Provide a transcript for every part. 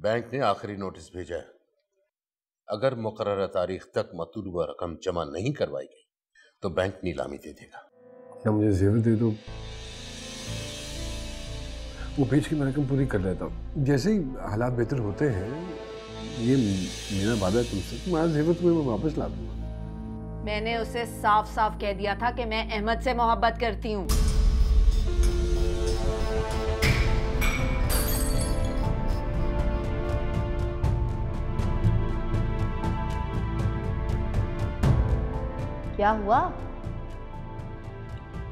Bank ने आखिरी notice भेजा है। अगर मुकर्रर तारीख तक मतलूबा रकम जमा नहीं करवाई गई तो बैंक नीलामी दे देगा। क्या मुझे जेवर दे दो, वो बेच के मैं रकम पूरी कर लेता हूँ। जैसे ही हालात बेहतर होते हैं, ये मेरा वादा है तुमसे, तुम्हारा जेवर तुम्हें मैं वापस ला दूंगा। मैंने उसे साफ साफ कह दिया था कि मैं अहमद से मोहब्बत करती हूँ। क्या हुआ?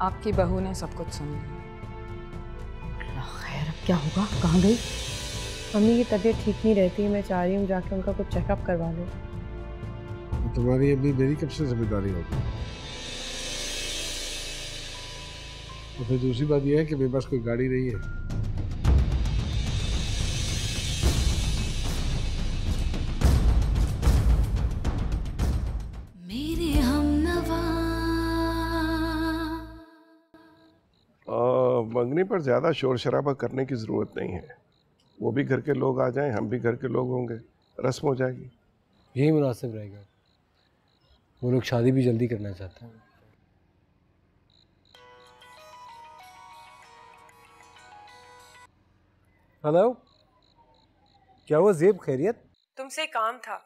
आपकी बहू ने सब कुछ सुन लिया। खैर, क्या होगा? कहाँ गई? मम्मी की तबीयत ठीक नहीं रहती है, मैं चाह रही हूँ जाके उनका कुछ चेकअप करवा लो। तुम्हारी अभी मेरी कब से जिम्मेदारी होगी? और फिर दूसरी बात यह है कि मेरे पास कोई गाड़ी नहीं है। मेरे हमनवा मंगनी पर ज्यादा शोर शराबा करने की जरूरत नहीं है। वो भी घर के लोग आ जाएं, हम भी घर के लोग होंगे, रस्म हो जाएगी। यही मुनासिब रहेगा। वो लोग शादी भी जल्दी करना चाहते हैं। हेलो, क्या हुआ ज़ेब, खैरियत? तुमसे काम था।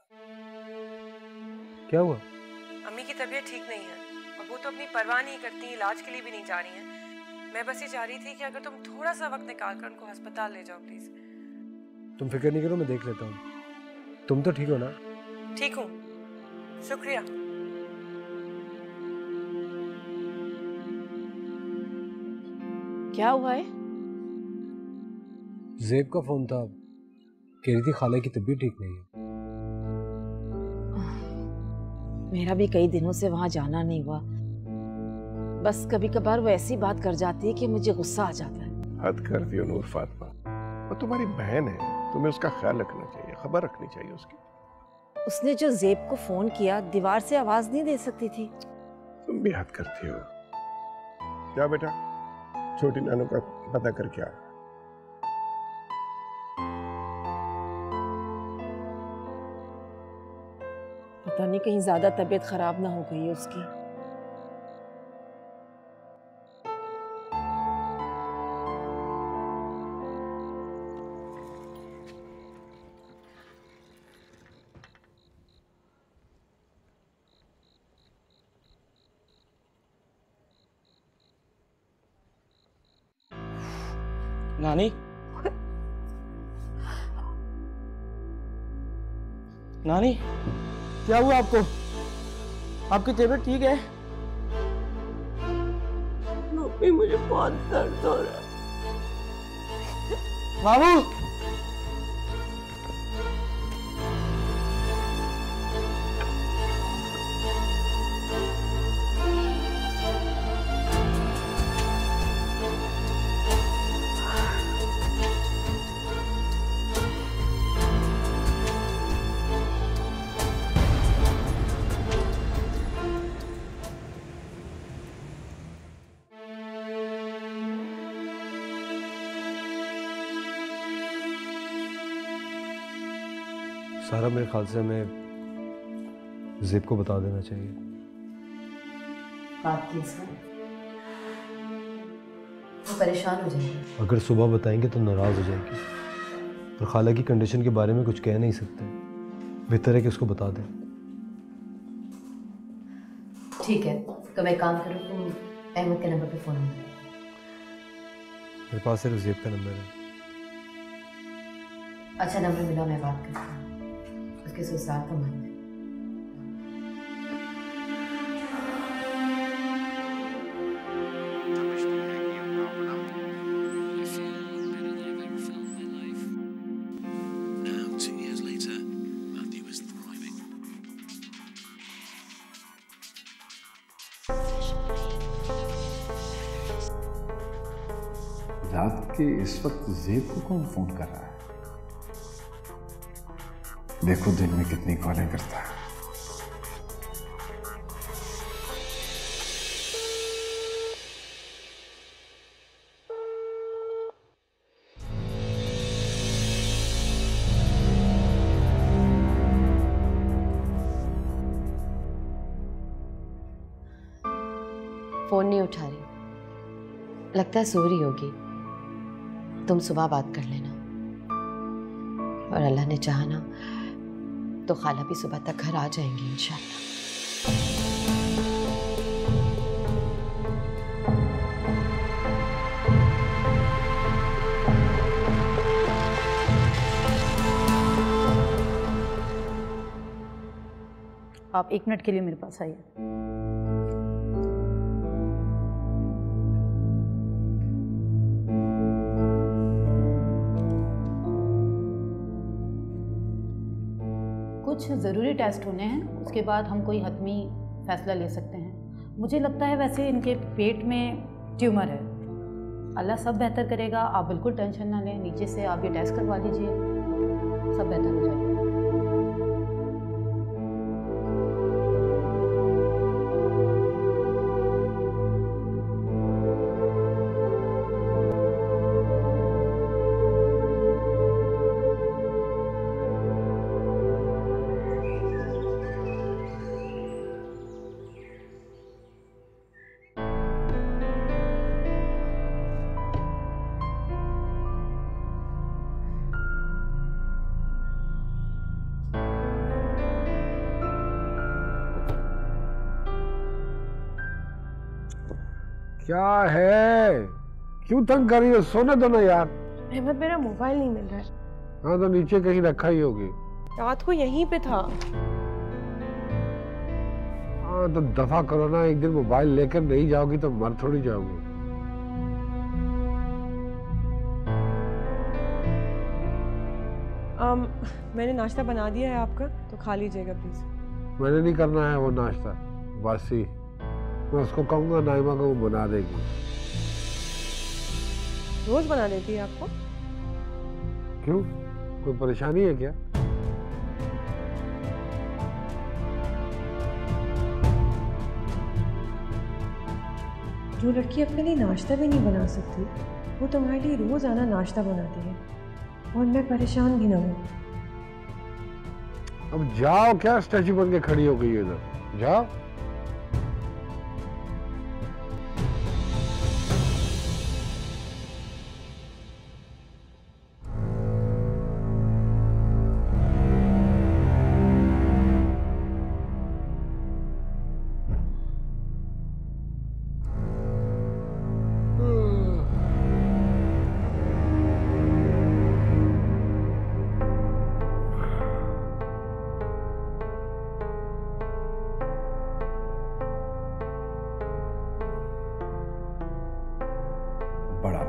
क्या हुआ? अम्मी की तबीयत ठीक नहीं है और वो तो अपनी परवाह नहीं करती, इलाज के लिए भी नहीं जा रही हैं। मैं बस ये चाह रही थी कि अगर तुम थोड़ा सा वक्त निकाल कर उनको अस्पताल ले जाओ प्लीज। तुम फिक्र नहीं करो, मैं देख लेता हूँ। तुम तो ठीक हो ना? ठीक हूँ, शुक्रिया। क्या हुआ है? ज़ेब का फोन था, कह रही थी खाला की तबीयत ठीक नहीं है। मेरा भी कई दिनों से वहां जाना नहीं हुआ। बस कभी कभार वो ऐसी बात कर जाती है कि मुझे गुस्सा आ जाता है। हद कर दियो नूर फातिमा, वो तुम्हारी बहन है, तुम्हें उसका ख्याल रखना चाहिए, खबर रखनी चाहिए उसकी। उसने जो ज़ेब को फोन किया, दीवार से आवाज नहीं दे सकती थी? तुम भी हद करती हो। क्या बेटा, छोटी नानू का पता कर क्या? पता नहीं कहीं ज्यादा तबीयत खराब ना हो गई है उसकी। नानी, नानी, क्या हुआ आपको? आपकी तबीयत ठीक है? मम्मी, मुझे बहुत दर्द हो रहा है। बाबू, सारा मेरे ख्याल से हमें ज़ेब को बता देना चाहिए। बात की इसका, वो परेशान हो जाएगी। अगर सुबह बताएंगे तो नाराज़ हो जाएगी और खाला की कंडीशन के बारे में कुछ कह नहीं सकते। बेहतर है कि उसको बता दें। ठीक है, तो मैं काम करूँ, तुम अहमद के नंबर पे फ़ोन करो। मेरे पास सिर्फ ज़ेब का नंबर है। अच्छा, नंबर मिला, मैं बात करता हूँ। उसके सुसार तो मन है। रात के इस वक्त ज़ेब को कौन फोन कर रहा है? देखो दिन में कितनी कॉलें करता है। फोन नहीं उठा रही, लगता है सो रही होगी। तुम सुबह बात कर लेना, और अल्लाह ने चाहा ना तो खाला भी सुबह तक घर आ जाएंगी इंशाल्लाह। आप 1 मिनट के लिए मेरे पास आइए। कुछ ज़रूरी टेस्ट होने हैं, उसके बाद हम कोई हतमी फैसला ले सकते हैं। मुझे लगता है वैसे इनके पेट में ट्यूमर है। अल्लाह सब बेहतर करेगा, आप बिल्कुल टेंशन ना लें। नीचे से आप ये टेस्ट करवा लीजिए, सब बेहतर हो जाएगा। क्या है, क्यों तंग कर रही हो? सोने दो ना यार। अहमद, मेरा मोबाइल नहीं मिल रहा है। हाँ तो नीचे कहीं रखा ही होगी। रात को यहीं पे था। हाँ तो दफा करो ना, एक दिन मोबाइल लेकर नहीं जाओगी तो मर थोड़ी जाओगी। मैंने नाश्ता बना दिया है आपका, तो खा लीजिएगा प्लीज। मैंने नहीं करना है वो नाश्ता, बासी। मैं उसको कहूँगा नाइमा को, वो बना देगी। रोज बना देती है आपको? क्यों, कोई परेशानी है क्या? जो लड़की अपने लिए नाश्ता भी नहीं बना सकती, वो तुम्हारे लिए रोज आना नाश्ता बनाती है, और मैं परेशान भी ना हूँ। अब जाओ, क्या स्टैचू बन के खड़ी हो गई उधर, जाओ।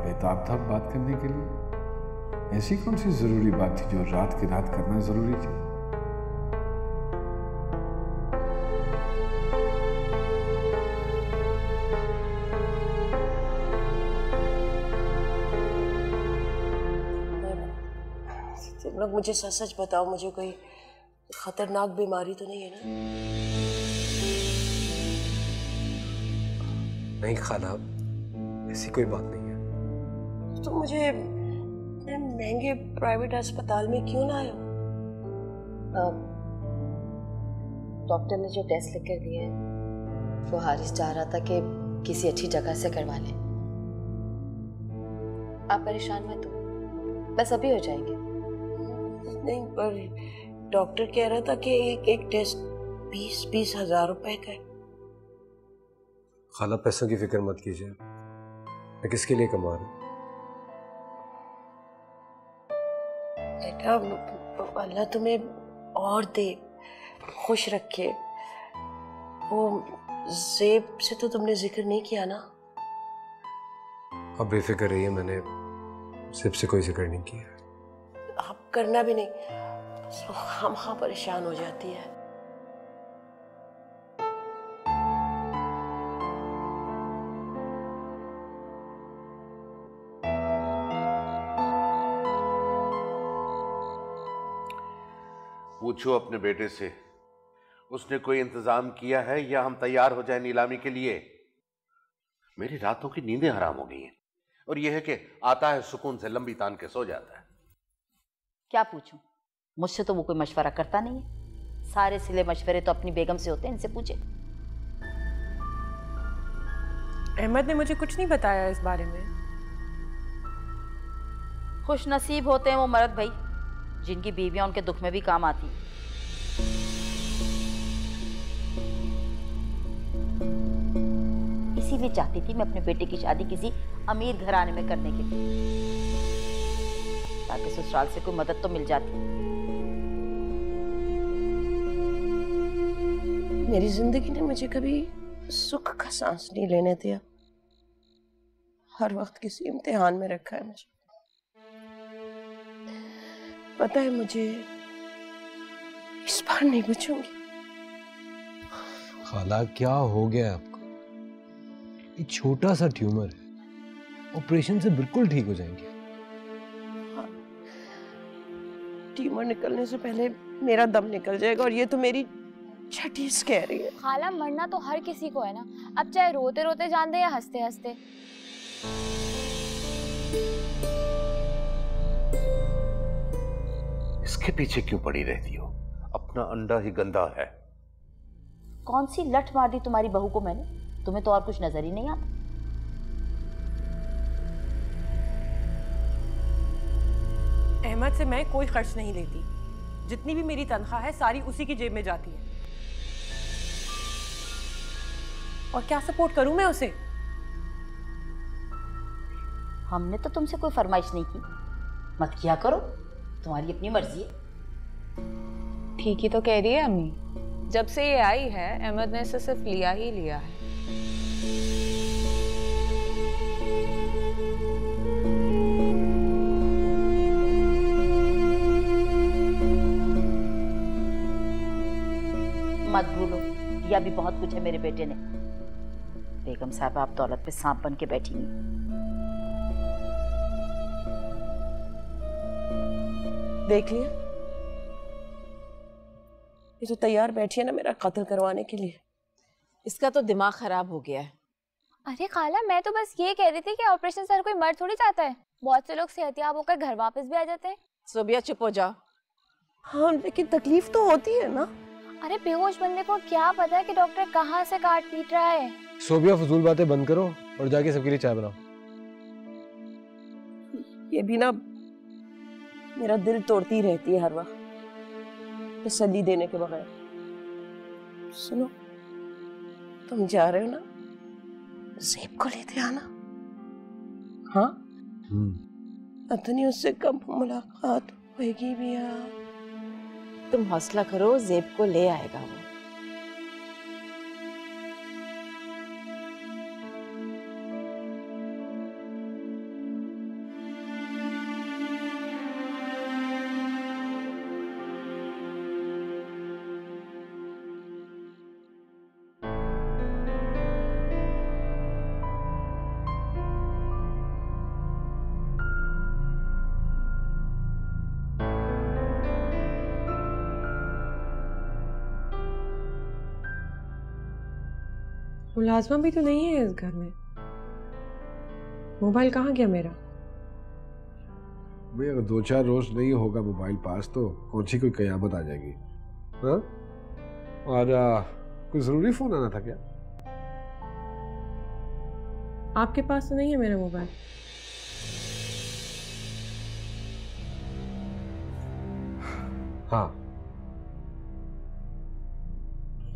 बेताब था बात करने के लिए। ऐसी कौन सी जरूरी बात थी जो रात की रात करना जरूरी थी? तुम लोग मुझे सच सच बताओ, मुझे कोई खतरनाक बीमारी तो नहीं है ना? नहीं खाला, ऐसी कोई बात नहीं है। तो मुझे महंगे प्राइवेट अस्पताल में क्यों ना आयो? डॉक्टर ने जो टेस्ट लिख कर दिए हैं वो हारिस चाह रहा था कि किसी अच्छी जगह से करवा लें। आप परेशान मत हो, बस अभी हो जाएंगे। नहीं, पर डॉक्टर कह रहा था कि एक टेस्ट 20 हजार रुपए का है। खाला पैसों की फिक्र मत कीजिए, मैं किसके लिए कमा रहा हूँ। बेटा, अल्लाह तुम्हें और दे, खुश रखे। वो ज़ेब से तो तुमने जिक्र नहीं किया ना? अब बेफिक्र रहिए, मैंने ज़ेब से कोई जिक्र नहीं किया। आप करना भी नहीं, हम हाँ परेशान हो जाती है। पूछो अपने बेटे से, उसने कोई इंतजाम किया है या हम तैयार हो जाए नीलामी के लिए। मेरी रातों की नींदें हराम हो गई हैं, और यह है कि आता है सुकून से लंबी तान के सो जाता है। क्या पूछूं, मुझसे तो वो कोई मशवरा करता नहीं है। सारे सिले मशवरे तो अपनी बेगम से होते हैं, इनसे पूछे। अहमद ने मुझे कुछ नहीं बताया इस बारे में। खुश नसीब होते हैं वो मर्द भाई जिनकी बीवियां उनके दुख में भी काम आती। इसीलिए चाहती थी मैं अपने बेटे की शादी किसी अमीर घराने में करने के लिए, ताकि ससुराल से कोई मदद तो मिल जाती। मेरी जिंदगी ने मुझे कभी सुख का सांस नहीं लेने दिया, हर वक्त किसी इम्तिहान में रखा है मुझे। पता है मुझे इस बार नहीं बचूंगी। खाला क्या हो गया है आपको? एक छोटा सा ट्यूमर है, ऑपरेशन से बिल्कुल ठीक हो जाएंगे। हाँ, ट्यूमर निकलने से पहले मेरा दम निकल जाएगा, और ये तो मेरी छठी कह रही है। खाला मरना तो हर किसी को है ना, अब चाहे रोते रोते जान दे या हंसते हंसते। इसके पीछे क्यों पड़ी रहती हो? अपना अंडा ही गंदा है। कौन सी लठ मार दी तुम्हारी बहू को मैंने? तुम्हें तो और कुछ नजर ही नहीं आता। अहमद से मैं कोई खर्च नहीं लेती, जितनी भी मेरी तनख्वाह है सारी उसी की जेब में जाती है। और क्या सपोर्ट करूं मैं उसे? हमने तो तुमसे कोई फरमाइश नहीं की, मत किया करो, तुम्हारी अपनी मर्जी है। ठीक ही तो कह रही है अम्मी, जब से ये आई है अहमद ने इसे सिर्फ लिया ही लिया है। मत भूलो या भी बहुत कुछ है मेरे बेटे ने। बेगम साहब आप दौलत पे सांप बन के बैठी नहीं। देख लिया, ये तो तैयार बैठी है ना मेरा कत्ल करवाने के लिए। इसका तो दिमाग खराब हो गया है। अरे खाला मैं तो बस ये कह रही थी कि ऑपरेशन से हर कोई मर थोड़ी जाता है, बहुत से लोग सेहतियाब होकर घर वापस भी आ जाते हैं। सोबिया चुप हो जाओ। हाँ लेकिन तकलीफ तो होती है ना। अरे बेहोश बंदे को क्या पता है कि डॉक्टर कहाँ से काट पीट रहा है। सोबिया फजूल बातें बंद करो और जाके सबके लिए चाय बनाओ। ये भी ना मेरा दिल तोड़ती रहती है हर वक्त, तसल्ली देने के बगैर। सुनो, तुम जा रहे हो ना, ज़ेब को लेते आना। हाँ पता नहीं उससे कब मुलाकात होगी भी। तुम हौसला करो, ज़ेब को ले आएगा वो। मुलाजमा भी तो नहीं है इस घर में। मोबाइल कहाँ गया मेरा? भाई अगर 2-4 रोज नहीं होगा मोबाइल पास तो कौन सी कोई कयामत आ जाएगी। हाँ? और कोई जरूरी फोन आना था क्या? आपके पास तो नहीं है मेरा मोबाइल? हाँ,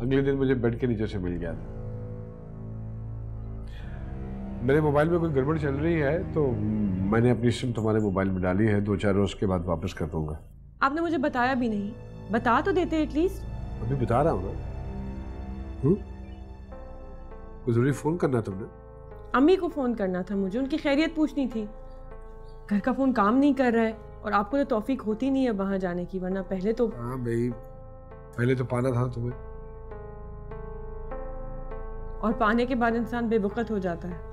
अगले दिन मुझे बेड के नीचे से मिल गया था। मेरे मोबाइल में कोई गड़बड़ चल रही है तो मैंने अपनी सिम तुम्हारे मोबाइल में डाली है। 2-4 रोज के बाद वापस कर दूंगा। आपने मुझे बताया भी नहीं, बता तो देते एटलीस्ट। अभी बता रहा हूँ ना। कोई जरूरी फोन करना तुमने? अम्मी को फोन करना था मुझे, उनकी खैरियत पूछनी थी। घर का फोन काम नहीं कर रहा है और आपको तो तौफीक होती नहीं है वहां जाने की, वरना पहले तो। हाँ भाई, पहले तो पाना था तुम्हें, और पाने के बाद इंसान बेवकूफ हो जाता है।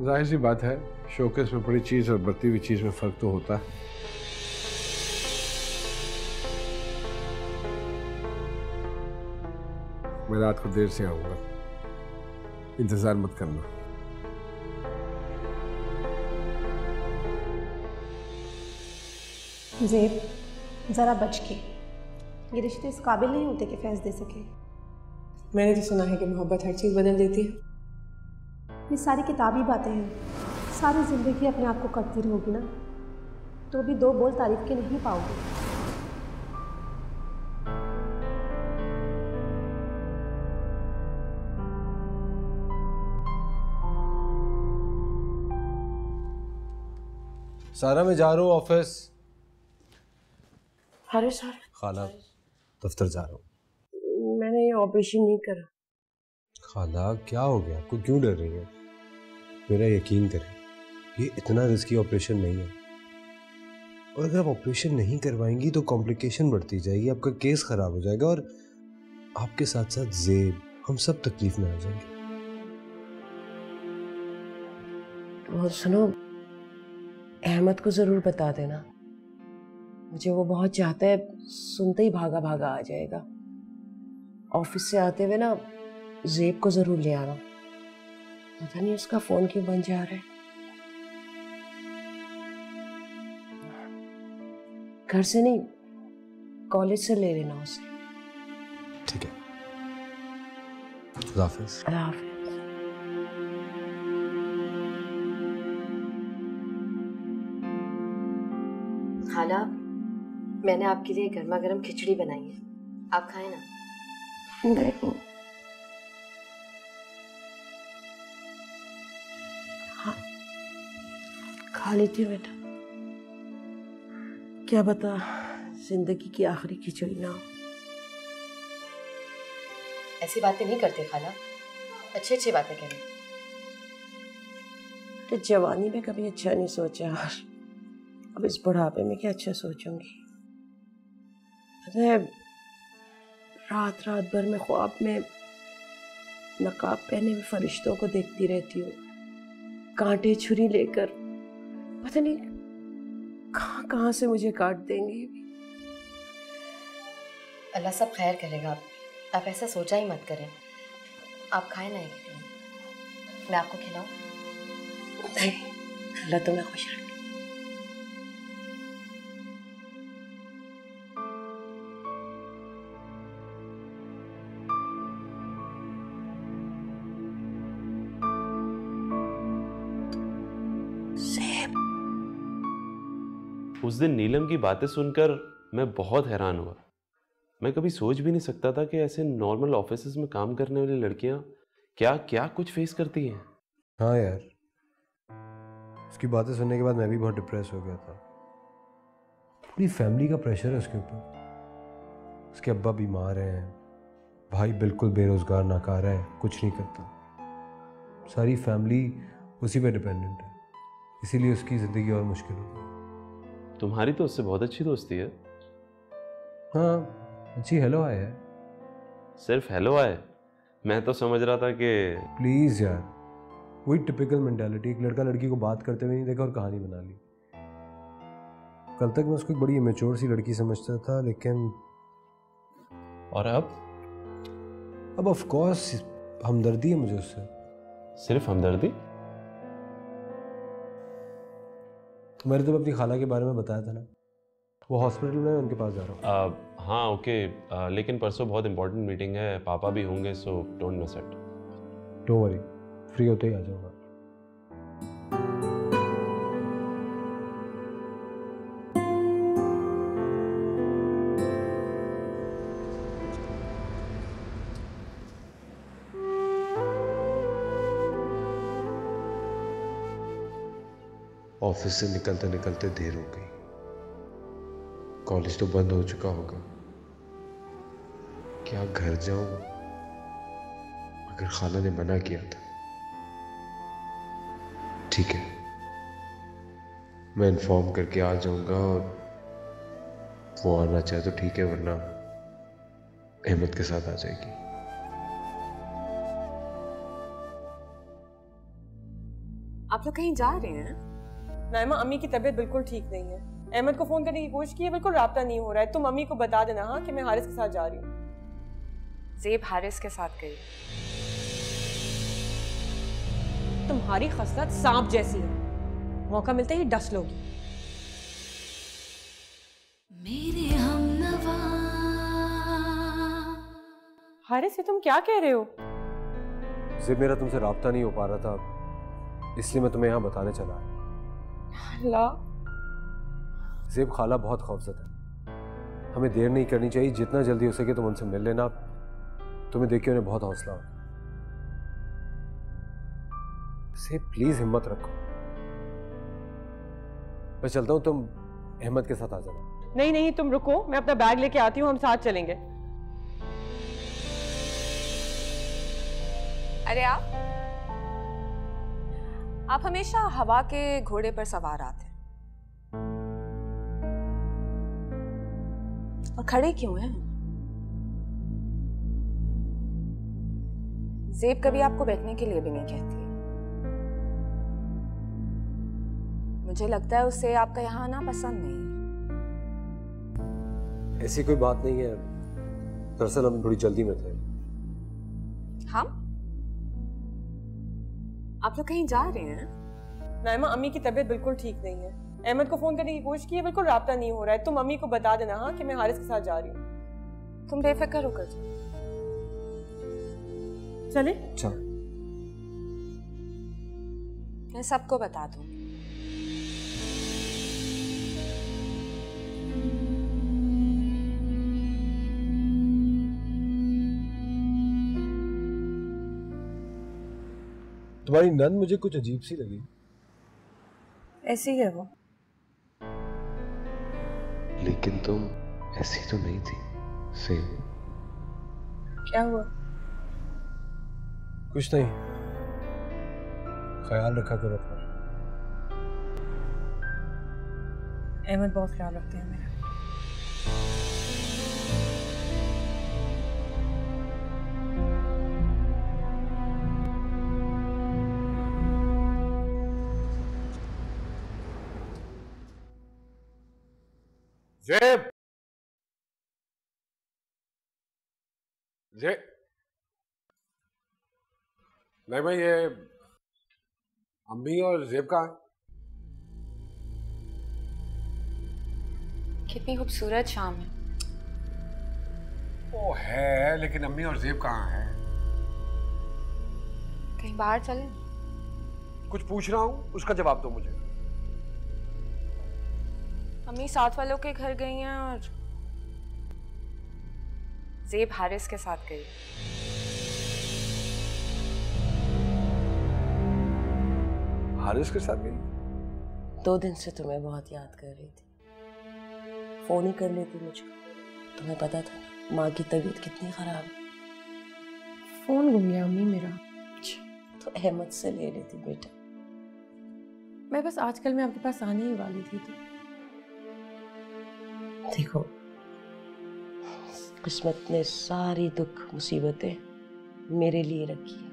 जाहिर सी बात है, शोकेस में पड़ी चीज और बढ़ती हुई चीज में फर्क तो होता है। मैं रात को देर से आऊंगा, इंतजार मत करना। ज़ेब, जरा बच के, ये रिश्ते इस काबिल नहीं होते कि फैज़ दे सके। मैंने तो सुना है कि मोहब्बत हर चीज बदल देती है। ये सारी किताबी बातें हैं। सारी ज़िंदगी अपने आप को करती रहोगी ना तो भी 2 बोल तारीफ के नहीं पाओगे। सारा मैं जा रहा हूँ ऑफिस। अरे सर, खाला दफ्तर जा रहा हूँ। मैंने ये ऑपरेशन नहीं करा। खाला क्या हो गया, आपको क्यों डर रही है? मेरा यकीन करें, ये इतना रिस्की ऑपरेशन नहीं है, और अगर आप ऑपरेशन नहीं करवाएंगी तो कॉम्प्लिकेशन बढ़ती जाएगी, आपका केस खराब हो जाएगा और आपके साथ साथ ज़ेब, हम सब तकलीफ में आ जाएंगे। और सुनो, अहमद को ज़रूर बता देना, मुझे वो बहुत चाहता है, सुनते ही भागा भागा आ जाएगा। ऑफिस से आते हुए ना ज़ेब को ज़रूर ले आना, पता नहीं उसका फ़ोन क्यों बंद जा रहा है। घर से नहीं, कॉलेज से ले लेना उसे। ठीक है, अल्लाह हाफ़िज़। अल्लाह हाफ़िज़। खाला, मैंने आपके लिए गर्मा गर्म खिचड़ी बनाई है, आप खाएं ना। नहीं, हाँ खा लेती हूँ बेटा, क्या बता जिंदगी की आखिरी खिचड़ी ना हो। ऐसी बातें नहीं करते खाला, अच्छी अच्छी बातें करें। तो जवानी में कभी अच्छा नहीं सोचा, अब इस बुढ़ापे में क्या अच्छा सोचूंगी। अरे रात रात भर में ख्वाब में नकाब पहने हुए फरिश्तों को देखती रहती हूँ, कांटे छुरी लेकर, पता नहीं कहाँ कहाँ से मुझे काट देंगे। अल्लाह सब खैर करेगा, आप ऐसा सोचा ही मत करें। आप खाएं ना एक खिचड़ी, मैं आपको खिलाऊं? नहीं, अल्लाह तुम्हें खुश रखे। उस दिन नीलम की बातें सुनकर मैं बहुत हैरान हुआ। मैं कभी सोच भी नहीं सकता था कि ऐसे नॉर्मल ऑफिसेज में काम करने वाली लड़कियां क्या क्या कुछ फेस करती हैं। हाँ यार, उसकी बातें सुनने के बाद मैं भी बहुत डिप्रेस हो गया था। पूरी फैमिली का प्रेशर है उसके ऊपर। उसके अब्बा बीमार हैं, भाई बिल्कुल बेरोजगार नाकारा है, कुछ नहीं करता। सारी फैमिली उसी पे डिपेंडेंट है, इसीलिए उसकी ज़िंदगी और मुश्किल हो गई। तुम्हारी तो उससे बहुत अच्छी दोस्ती है। हाँ, अच्छी हेलो हाय है। सिर्फ हेलो हाय? मैं तो समझ रहा था कि प्लीज़ यार, वही टिपिकल मेंटालिटी, एक लड़का लड़की को बात करते हुए नहीं देखा और कहानी बना ली। कल तक मैं उसको एक बड़ी इमेच्योर सी लड़की समझता था, लेकिन और अब ऑफ कोर्स हमदर्दी है मुझे उससे। सिर्फ हमदर्दी? मैंने तो अपनी खाला के बारे में बताया था ना, वो हॉस्पिटल में, उनके पास जा रहा हूँ। हाँ ओके, लेकिन परसों बहुत इंपॉर्टेंट मीटिंग है, पापा भी होंगे, so don't miss it. Don't worry, free होते ही आ जाऊँगा। ऑफिस से निकलते निकलते देर हो गई। कॉलेज तो बंद हो चुका होगा। क्या घर जाऊं? अगर खाला ने मना किया था। ठीक है, मैं इन्फॉर्म करके आ जाऊंगा, और वो आना चाहे तो ठीक है, वरना अहमद के साथ आ जाएगी। आप लोग कहीं जा रहे हैं? नाइमा, अम्मी की तबीयत बिल्कुल ठीक नहीं है। अहमद को फोन करने की कोशिश की है, बिल्कुल राब्ता नहीं हो रहा है। तुम मम्मी को बता देना हाँ कि मैं हारिस के साथ जा रही हूँ। ज़ेब हारिस के साथ गई। तुम्हारी खसलत सांप जैसी है, मौका मिलते ही डस लोगी। मेरे हमनवा। हारिस, ये तुम क्या कह रहे हो? ज़ेब, मेरा तुमसे राब्ता नहीं हो पा रहा था, इसलिए मैं तुम्हें यहाँ बताने चला आया। ज़ेब खाला बहुत खौफजदा है, हमें देर नहीं करनी चाहिए, जितना जल्दी हो सके तुम उनसे मिल लेना, तुम्हें देख के उन्हें बहुत हौसला हो। ज़ेब प्लीज हिम्मत रखो, मैं चलता हूँ, तुम अहमद के साथ आ जाना। नहीं नहीं तुम रुको, मैं अपना बैग लेके आती हूँ, हम साथ चलेंगे। अरे आप हमेशा हवा के घोड़े पर सवार आते हैं, और खड़े क्यों हैं? ज़ेब कभी आपको बैठने के लिए भी नहीं कहती। मुझे लगता है उसे आपका यहाँ आना पसंद नहीं है। ऐसी कोई बात नहीं है, दरअसल हम थोड़ी जल्दी में थे। हम? आप लोग कहीं जा रहे हैं? नाइमा, अम्मी की तबीयत बिल्कुल ठीक नहीं है। अहमद को फोन करने की कोशिश की है, बिल्कुल राब्ता नहीं हो रहा है। तुम अम्मी को बता देना हाँ कि मैं हारिस के साथ जा रही हूँ। तुम बेफिक्र होकर चले? चल। मैं सबको बता दूंगी। तुम्हारी नंद मुझे कुछ अजीब सी लगी। ऐसी है वो। लेकिन तुम ऐसी तो नहीं थी सेम। क्या हुआ? कुछ नहीं, ख्याल रखा करो अपना। अहमद बहुत ख्याल रखते हैं मेरा। ज़ेब, ज़ेब, नहीं भाई, ये अम्मी और ज़ेब कहाँ है? कितनी खूबसूरत शाम है। वो है, लेकिन अम्मी और ज़ेब कहाँ है? कहीं बाहर चले? कुछ पूछ रहा हूँ, उसका जवाब दो मुझे। अम्मी साथ वालों के घर गई हैं और ज़ेब हारिस के साथ गई। हारिस के साथ गई? 2 दिन से तुम्हें बहुत याद कर रही थी, फोन ही कर लेती मुझको। तुम्हें पता था माँ की तबीयत कितनी खराब है। फोन गुम गया अम्मी मेरा। तो अहमद से ले लेती बेटा। मैं बस आजकल में आपके पास आने ही वाली थी। तो देखो, किस्मत ने सारी दुख मुसीबतें मेरे लिए रखी है।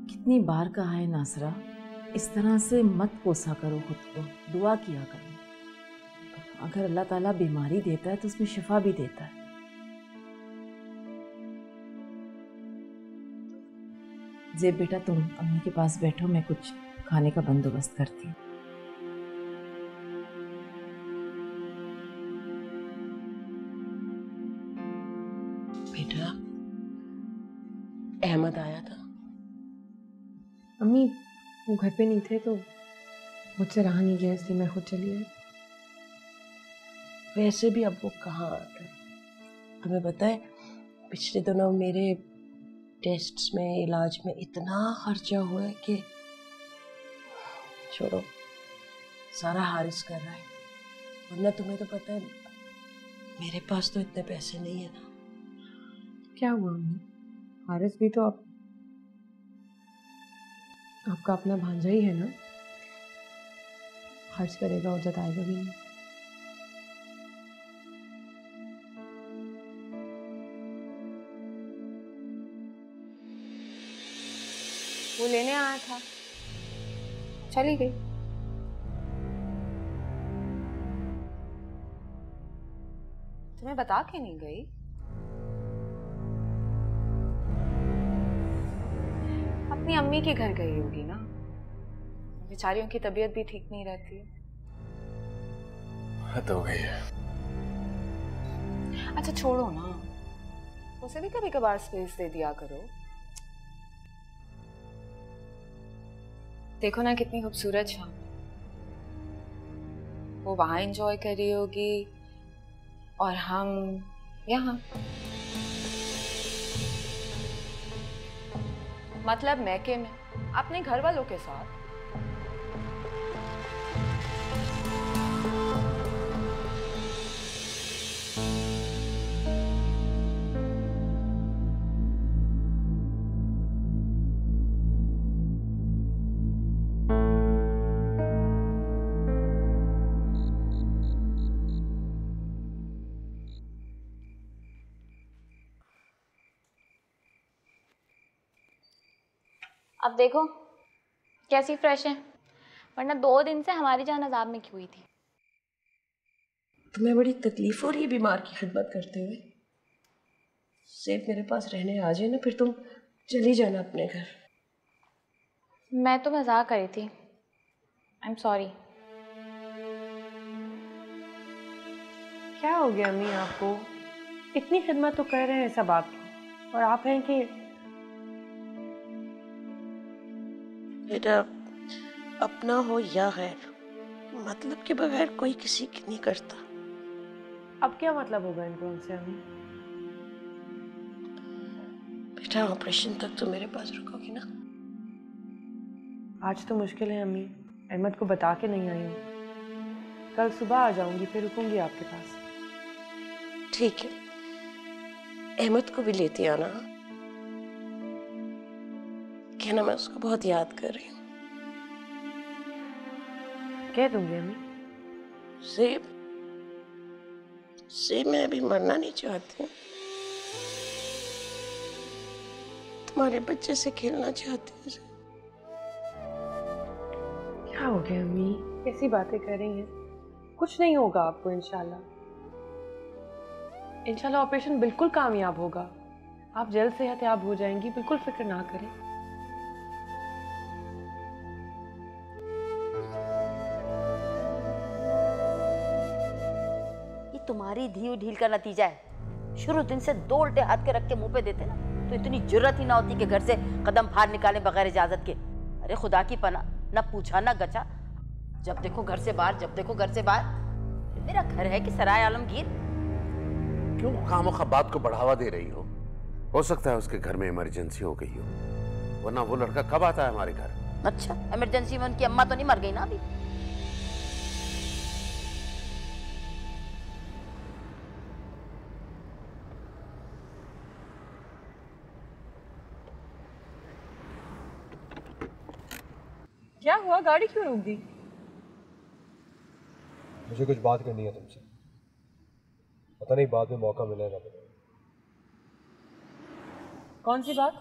कितनी बार कहा है नासरा, इस तरह से मत कोसा करो खुद को, दुआ किया करो। अगर अल्लाह ताला बीमारी देता है तो उसमें शिफा भी देता है। ज़ेब बेटा, तुम अम्मी के पास बैठो, मैं कुछ खाने का बंदोबस्त करती हूँ। बेटा, अहमद आया था। अम्मी वो घर पे नहीं थे तो मुझसे रहा नहीं गया, इसलिए मैं खुद चली आई। वैसे भी अब वो कहाँ आ गए? तुम्हें पता है, पिछले दिनों मेरे टेस्ट्स में, इलाज में इतना खर्चा हुआ है कि छोड़ो, सारा हारिस कर रहा है। वरना तुम्हें तो पता है मेरे पास तो इतने पैसे नहीं है ना। क्या हुआ अम्मी? हारिस भी तो आपका अपना भांजा ही है ना, खर्च करेगा और जताएगा भी नहीं। वो लेने आया था, चली गई। तुम्हें बता के नहीं गई? अपनी अम्मी के घर गई होगी ना, बेचारियों की तबीयत भी ठीक नहीं रहती। हद हो गई है। अच्छा छोड़ो ना, वो उसे भी कभी कभार स्पेस दे दिया करो। देखो ना कितनी खूबसूरत शाम, वो वहां एंजॉय कर रही होगी और हम यहाँ। मतलब मैके में अपने घर वालों के साथ। अब देखो कैसी फ्रेश है, वरना 2 दिन से हमारी जान अजाब में की हुई थी। तुम्हें बड़ी तकलीफ हो रही है बीमार की खिदमत करते हुए। सेब मेरे पास रहने आ जाए ना, फिर तुम चली जाना अपने घर। मैं तो मजाक कर रही थी, आई एम सॉरी। क्या हो गया अम्मी आपको? इतनी खिदमत तो कर रहे हैं सब आपकी, और आप हैं कि बेटा अपना हो या गैर, मतलब के बगैर कोई किसी की नहीं करता। अब क्या मतलब होगा इनको हमसे अम्मी? बेटा ऑपरेशन तक तो मेरे पास रुकोगी ना? आज तो मुश्किल है अम्मी, अहमद को बता के नहीं आई हूँ। कल सुबह आ जाऊंगी, फिर रुकूंगी आपके पास। ठीक है, अहमद को भी लेती आना। कहना मैं उसको बहुत याद कर रही हूँ। कह दूंगी अम्मी। सेब मैं अभी मरना नहीं चाहती हूँ, तुम्हारे बच्चे से खेलना चाहती हूँ। क्या हो गया अम्मी, कैसी बातें कर रही हैं? कुछ नहीं होगा आपको इंशाल्लाह। इंशाल्लाह ऑपरेशन बिल्कुल कामयाब होगा, आप जल्द सेहतयाब हो जाएंगी, बिल्कुल फिक्र ना करें। तुम्हारी ढील ढील का नतीजा है। शुरू दिन से 2 उल्टे हाथ के रख के मुंह पे देते ना, तो इतनी जुर्रत ही ना होती कि घर से कदम फाड़ निकाले बगैर इजाजत के। अरे खुदा की पनाह, ना पूछा ना गचा, जब देखो घर से बाहर, जब देखो घर से बाहर। मेरा घर है कि सराय आलमगीर? क्यों खामोखा बात को बढ़ावा दे रही हो सकता है उसके घर में इमरजेंसी हो गई हो, वरना वो लड़का कब आता है हमारे घर? अच्छा, इमरजेंसी में उनकी अम्मा तो नहीं मर गई ना अभी? क्या हुआ, गाड़ी क्यों रुक दी? मुझे कुछ बात करनी है तुमसे, पता नहीं बाद में मौका मिलेगा। कौन सी बात?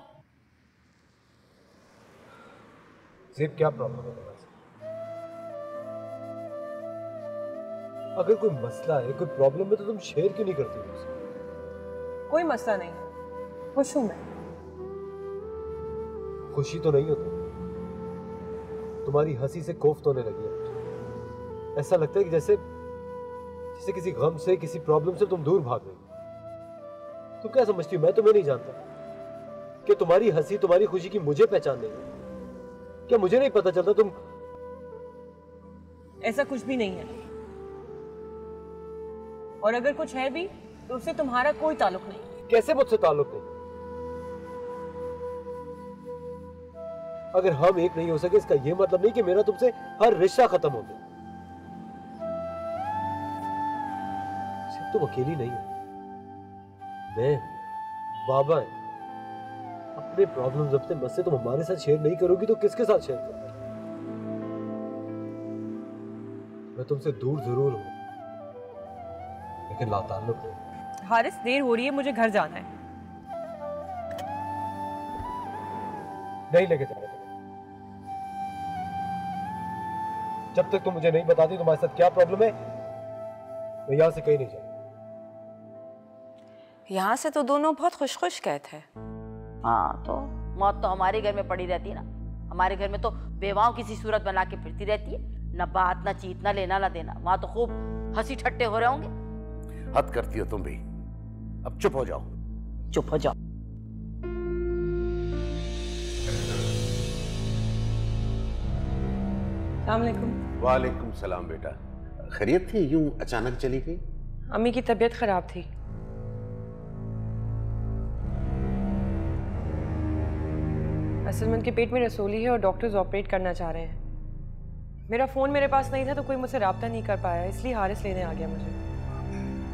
ज़ेब क्या प्रॉब्लम है तुम्हारे साथ? अगर कोई मसला है, कोई प्रॉब्लम है, तो तुम शेयर क्यों नहीं करती मुझसे? कोई मसला नहीं, खुश हूं मैं। खुशी तो नहीं हो तुम, तुम्हारी हंसी से कोफ्त होने लगी है मुझे। ऐसा लगता है कि जैसे किसी गम से, किसी प्रॉब्लम से तुम दूर भाग रही हो। तुम क्या समझती हो मैं तुम्हें नहीं जानता? कि तुम्हारी हंसी, तुम्हारी खुशी की मुझे पहचान नहीं है? क्या मुझे नहीं पता चलता तुम? ऐसा कुछ भी नहीं है, और अगर कुछ है भी तो उससे तुम्हारा कोई ताल्लुक नहीं। कैसे मुझसे ताल्लुक नहीं? अगर हम एक नहीं हो सके, इसका यह मतलब नहीं कि मेरा तुमसे हर रिश्ता खत्म हो गया। सिर्फ तुम अकेली नहीं हो, मैं, बाबा है। अपने प्रॉब्लम्स, अपने मसले तुम हमारे साथ शेयर नहीं करोगी तो किसके साथ शेयर करोगे? मैं तुमसे दूर जरूर हूं, लेकिन लाताल्लुक हूं। हारिस, देर हो रही है, मुझे घर जाना है। नहीं लेके जा रहे। जब तक तुम मुझे नहीं बताती तुम्हारे साथ क्या प्रॉब्लम है, मैं यहां से कहीं नहीं जाऊंगा। यहाँ से तो दोनों बहुत खुश खुश गए थे। हाँ, तो मौत तो हमारे घर में पड़ी रहती है ना। हमारे घर में तो बेवाओं किसी सूरत बना के फिरती रहती है, न बात, न चीत, न लेना न देना। वहां तो खूब हंसी ठट्टे हो रहे होंगे। हद करती हो तुम भी, अब चुप हो जाओ। चुप हो जाओ। वालेकुम सलाम बेटा, खैरियत थी? यूं अचानक चली गई? अम्मी की तबीयत खराब थी। असल में उनके पेट में रसोली है और डॉक्टर्स ऑपरेट करना चाह रहे हैं। मेरा फ़ोन मेरे पास नहीं था तो कोई मुझसे रब्ता नहीं कर पाया, इसलिए हारिस लेने आ गया मुझे।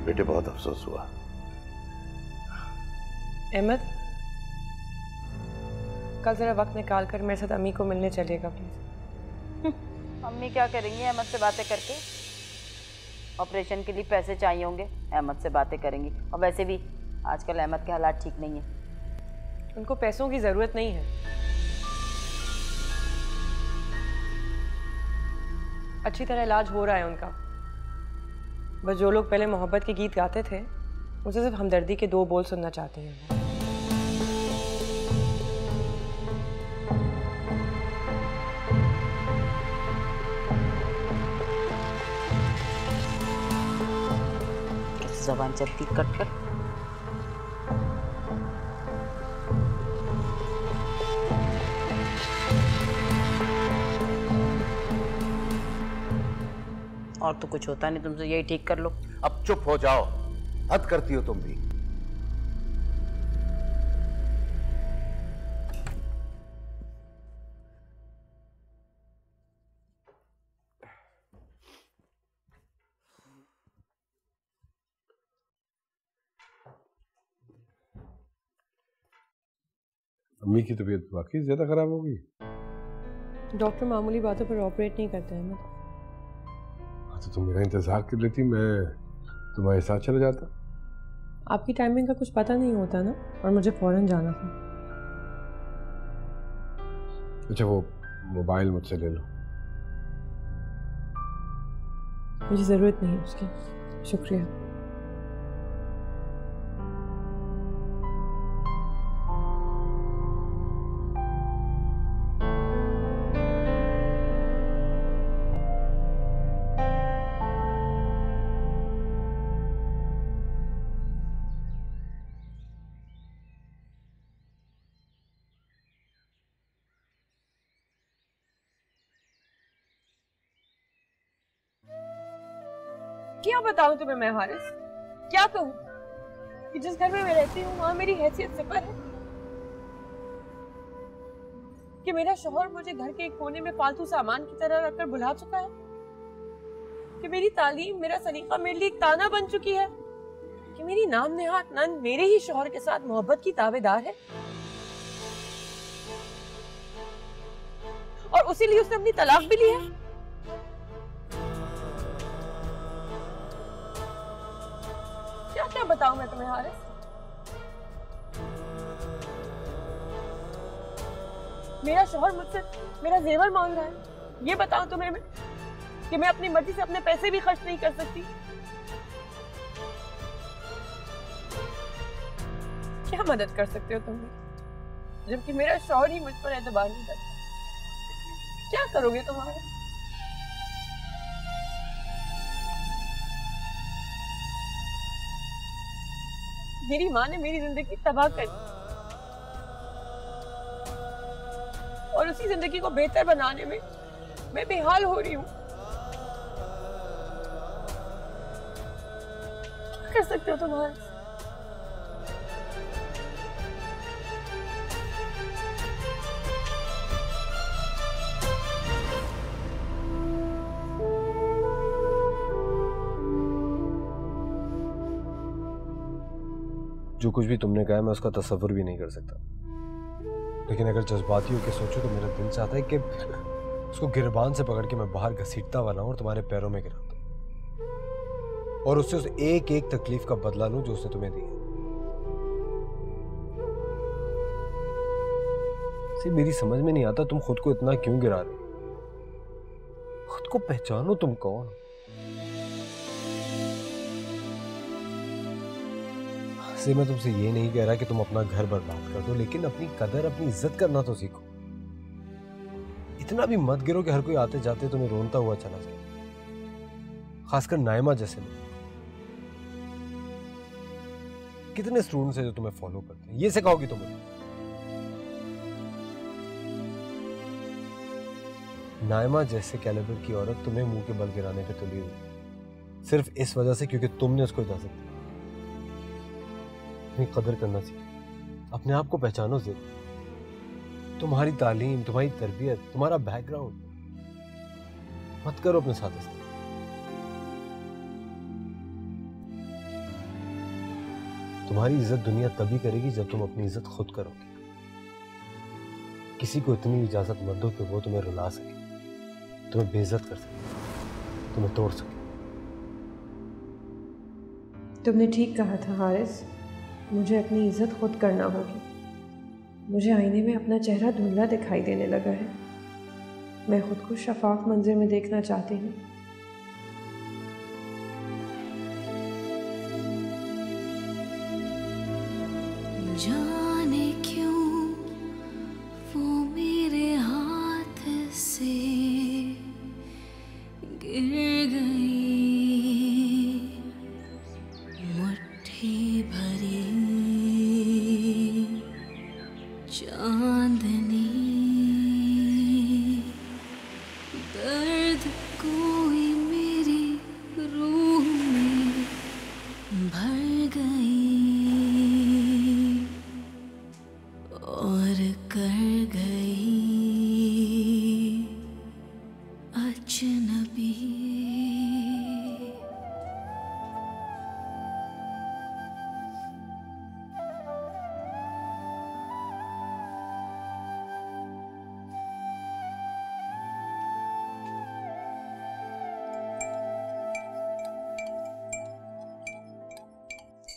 बेटे बहुत अफसोस हुआ। अहमद, कल जरा वक्त निकाल कर मेरे साथ अम्मी को मिलने चलिएगा प्लीज। अम्मी क्या करेंगी अहमद से बातें करके? ऑपरेशन के लिए पैसे चाहिए होंगे, अहमद से बातें करेंगी। और वैसे भी आजकल अहमद के हालात ठीक नहीं है। उनको पैसों की ज़रूरत नहीं है, अच्छी तरह इलाज हो रहा है उनका। बस जो लोग पहले मोहब्बत के गीत गाते थे मुझे सिर्फ हमदर्दी के 2 बोल सुनना चाहते हैं। ज़बान चलती कट कट। और तो कुछ होता नहीं तुमसे, यही ठीक कर लो। अब चुप हो जाओ, हद करती हो तुम भी। अम्मी की तबीयत वाकई ज्यादा खराब हो गई। डॉक्टर मामूली बातों पर ऑपरेट नहीं करते हैं। तो तुम मेरा इंतजार कर लेती, मैं तुम्हारे साथ चला जाता। आपकी टाइमिंग का कुछ पता नहीं होता ना, और मुझे फौरन जाना था। अच्छा वो मोबाइल मुझसे ले लो। मुझे ज़रूरत नहीं है उसकी, शुक्रिया। क्या बताऊं तुम्हें मैं हारिस, क्या कहूं कि जिस घर में मैं रहती हूँ वहां मेरी हैसियत सिफर है, कि मेरा शौहर मुझे घर के एक कोने में फालतू सामान की तरह रखकर बुला चुका है, कि मेरी तालीम, मेरा सलीका मेरे लिए एक ताना बन चुकी है, कि मेरी नाम नेहात नंद मेरे ही शौहर के साथ मोहब्बत की ताबेदार है और उसी लिए उसने अपनी तलाक भी ली है। क्या क्या बताऊं मैं तुम्हें हारिस? मेरा शौहर मुझसे मेरा जेवर मांग रहा है। ये बताऊं तुम्हें मैं कि मैं अपनी मर्जी से अपने पैसे भी खर्च नहीं कर सकती। क्या मदद कर सकते हो तुम, जबकि मेरा शौहर ही मुझ पर एतबार नहीं करता? क्या करोगे तुम्हारे? मेरी माँ ने मेरी जिंदगी तबाह कर दी और उसी जिंदगी को बेहतर बनाने में मैं बेहाल हो रही हूँ। क्या कर सकते हो तुम्हारे? जो कुछ भी तुमने कहा है मैं उसका तसव्वुर भी नहीं कर सकता, लेकिन अगर जज्बाती होकर सोचो तो मेरा दिल चाहता है कि उसको गिरबान से पकड़ के मैं बाहर घसीटता हुआ लाऊं और तुम्हारे पैरों में गिरा दूं और उससे उस एक एक तकलीफ का बदला लूं जो उसने तुम्हें दी है। मेरी समझ में नहीं आता तुम खुद को इतना क्यों गिरा रहे हो? खुद को पहचानो, तुम कौन? से मैं तुमसे ये नहीं कह रहा कि तुम अपना घर बर्बाद कर दो, लेकिन अपनी कदर, अपनी इज्जत करना तो सीखो। इतना भी मत गिरो कि हर कोई आते जाते तुम्हें रोनता हुआ चला जाए, खासकर नाइमा जैसे लोग। कितने स्टूडेंट्स हैं जो तुम्हें फॉलो करते हैं, ये सिखाओगी तुम मुझे? नायमा जैसे कैलिबर की औरत तुम्हें मुंह के बल गिराने पे तुली हुई सिर्फ इस वजह से क्योंकि तुमने उसको इजाजत दी। अपनी कदर करना सीखो, अपने आप को पहचानो। ज़ेब, तुम्हारी तालीम, तुम्हारी तरबियत, तुम्हारा बैकग्राउंड मत करो अपने साथ इस तरह। तुम्हारी इज्जत दुनिया तभी करेगी जब तुम अपनी इज्जत खुद करोगे। किसी को इतनी इजाजत मत दो कि वो तुम्हें रुला सके, तुम्हें बेइज्जत कर सके, तुम्हें तोड़ सके। तुमने ठीक कहा था हारिस, मुझे अपनी इज्जत खुद करना होगी। मुझे आईने में अपना चेहरा धुंधला दिखाई देने लगा है। मैं खुद को शफाफ मंजर में देखना चाहती हूँ। जाने क्यों वो मेरे हाथ से गिर गई, मुट्ठी भरी चांदनी, दर्द कोई मेरी रूह में भर गई और कर गई अजनबी।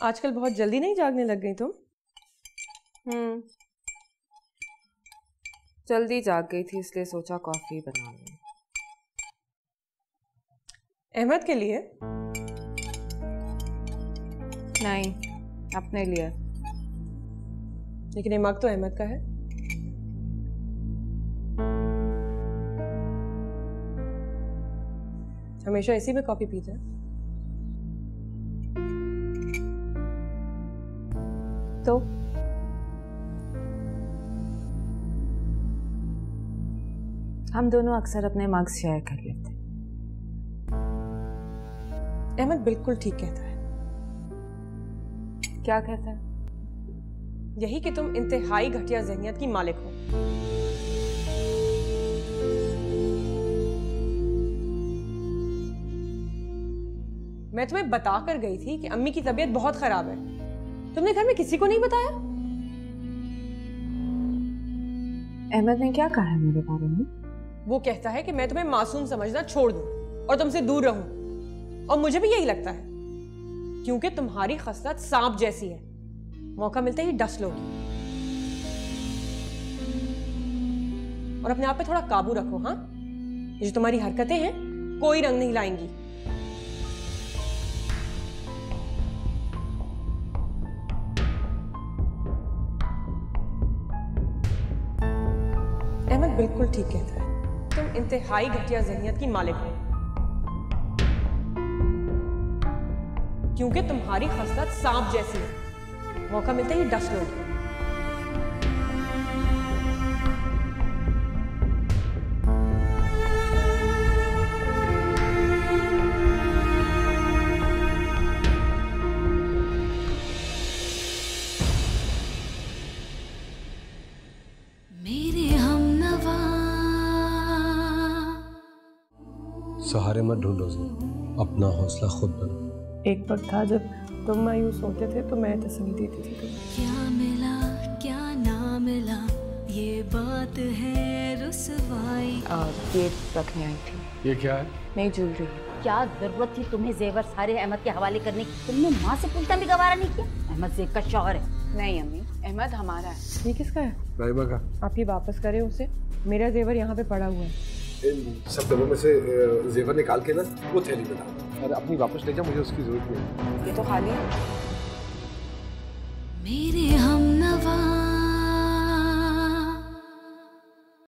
आजकल बहुत जल्दी नहीं जागने लग गई तुम? जल्दी जाग गई थी इसलिए सोचा कॉफी बना लूं। अहमद के लिए? नहीं, अपने लिए। लेकिन ये मग तो अहमद का है। हमेशा इसी में कॉफी पीता है। तो हम दोनों अक्सर अपने मग्स शेयर कर लेते हैं। अहमद बिल्कुल ठीक कहता है। क्या कहता है? यही कि तुम इंतहाई घटिया ज़हनियत की मालिक हो। मैं तुम्हें बता कर गई थी कि अम्मी की तबीयत बहुत खराब है। तुमने घर में किसी को नहीं बताया? अहमद ने क्या कहा है मेरे बारे में? वो कहता है कि मैं तुम्हें मासूम समझना छोड़ दूं और तुमसे दूर रहूं। और मुझे भी यही लगता है, क्योंकि तुम्हारी खसलत सांप जैसी है, मौका मिलते ही डस लोगी। और अपने आप पे थोड़ा काबू रखो। हाँ, ये जो तुम्हारी हरकतें हैं कोई रंग नहीं लाएंगी। अहमद बिल्कुल ठीक कहता है। तुम इंतहाई घटिया ज़हनियत की मालिक हो, क्योंकि तुम्हारी खसलत सांप जैसी है, मौका मिलते ही डस लोगी। सहारे मत ढूंढो जी, अपना हौसला खुद बनो। एक वक्त था जब तुम मायूस होते थे तो मैं तसल्ली देती थी तुम्हें। क्या मिला क्या ना मिला, ये बात है रुसवाई। ये रखने आई थी। ये क्या है? नई ज्वेलरी। क्या जरूरत थी तुम्हें जेवर सारे अहमद के हवाले करने की? तुमने माँ से पूछना भी गवारा नहीं किया। अहमद ज़ेब का शौहर है। नहीं अम्मी, अहमद हमारा है। ये किसका है? राइबा का। आप ये वापस करें उसे। मेरा जेवर यहाँ पे पड़ा हुआ है। इन सब डब्बों में से जेवर निकाल के ना वो थैली में डाल और अपनी वापस ले जा, मुझे उसकी जरूरत नहीं। ये तो खाली है। मेरे